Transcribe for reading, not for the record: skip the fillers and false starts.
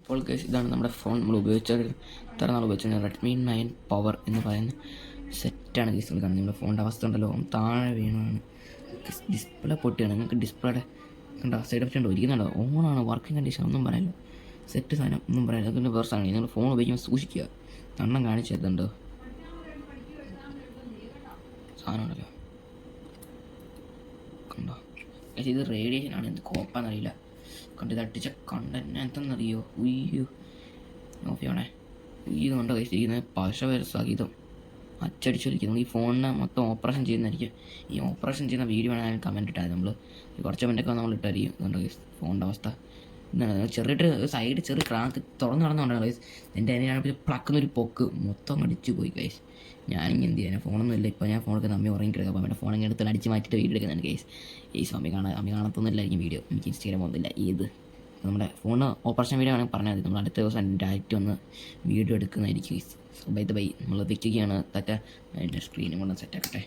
അപ്പോൾ കേസ് ഇതാണ് നമ്മുടെ ഫോൺ നമ്മൾ ഉപയോഗിച്ചത്. ഇത്ര നാൾ ഉപയോഗിച്ചത് റെഡ്മി 9 പവർ എന്ന് പറയുന്ന സെറ്റാണ് കേസ് കാണുന്നത്. നമ്മുടെ ഫോണിൻ്റെ അവസ്ഥ ഉണ്ടല്ലോ, താഴെ വീണാണ്, ഡിസ്പ്ലേ പൊട്ടിയാണ്. നിങ്ങൾക്ക് ഡിസ്പ്ലേയുടെ കണ്ട സൈഡ് എഫക്റ്റ് ഉണ്ട്, ഒരിക്കുന്നുണ്ടോ, ഓണാണ്, വർക്കിംഗ് കണ്ടീഷൻ ഒന്നും പറയാനില്ല, സെറ്റ് സാധനം ഒന്നും പറയാനില്ല. അതിൻ്റെ വേറെ സാധനം നിങ്ങൾ ഫോൺ ഉപയോഗിക്കുമ്പോൾ സൂക്ഷിക്കുക. എണ്ണം കാണിച്ചെത്തുണ്ടോ സാധനം ഉണ്ടല്ലോ, കണ്ടോ. പക്ഷേ ഇത് റേഡിയേഷനാണ്, എന്ത് കോപ്പാന്നറിയില്ല. കണ്ട് ഇത് അടിച്ച കണ്ടന്റ് എന്തെന്നറിയോ, ഉയ്യോ നോക്കിയാണേ, ഉയ്യോ കണ്ടോ കഴിച്ചിരിക്കുന്നത് പശ സഹിതം അച്ചടിച്ചൊലിക്കുന്നത്. ഈ ഫോണിനെ മൊത്തം ഓപ്പറേഷൻ ചെയ്യുന്നതായിരിക്കും. ഈ ഓപ്പറേഷൻ ചെയ്യുന്ന വീഡിയോ വേണമെങ്കിൽ കമൻറ്റ് ഇട്ടാൽ നമ്മൾ കുറച്ച് മിനിറ്റൊക്കെ നമ്മൾ ഇട്ടായിരിക്കും. അതുകൊണ്ട് ഫോണിൻ്റെ അവസ്ഥ എന്താണ്, ചെറിയിട്ട് സൈഡ് ചെറിയ ക്രാക്ക് തുറന്ന് നടന്നുകൊണ്ടാണ് ഗൈസ്. എൻ്റെ അതിനാണ് പ്ലക്കുന്നൊരു പൊക്ക് മൊത്തം അടിച്ചു പോയി ഗൈസ്. ഞാനിങ്ങനെ എന്ത് ചെയ്യാൻ, ഫോണൊന്നും ഇല്ല ഇപ്പോൾ. ഞാൻ ഫോണൊക്കെ അമ്മ ഉറങ്ങിക്കിടക്കുക. അപ്പോൾ എൻ്റെ ഫോൺ ഇങ്ങനെ എടുത്ത് അടിച്ച് മാറ്റിയിട്ട് വീഡിയോ എടുക്കുന്നുണ്ട് ഗൈസ്. അമ്മ കാണത്തൊന്നുമില്ലായിരിക്കും വീഡിയോ. എനിക്ക് ഇൻസ്റ്റാഗ്രാം ഒന്നുമില്ല. നമ്മുടെ ഫോണ് ഓപ്പറേഷൻ വീഡിയോ ആണെങ്കിൽ പറഞ്ഞാൽ മതി. നമ്മൾ അടുത്ത ദിവസം ഡയറക്റ്റ് വന്ന് വീഡിയോ എടുക്കുന്നതായിരിക്കും ഗൈസ്. ബൈ നമ്മൾ വെക്കുകയാണ്. തറ്റ അതിൻ്റെ സ്ക്രീനും കൊണ്ട് സെറ്റാക്കട്ടെ.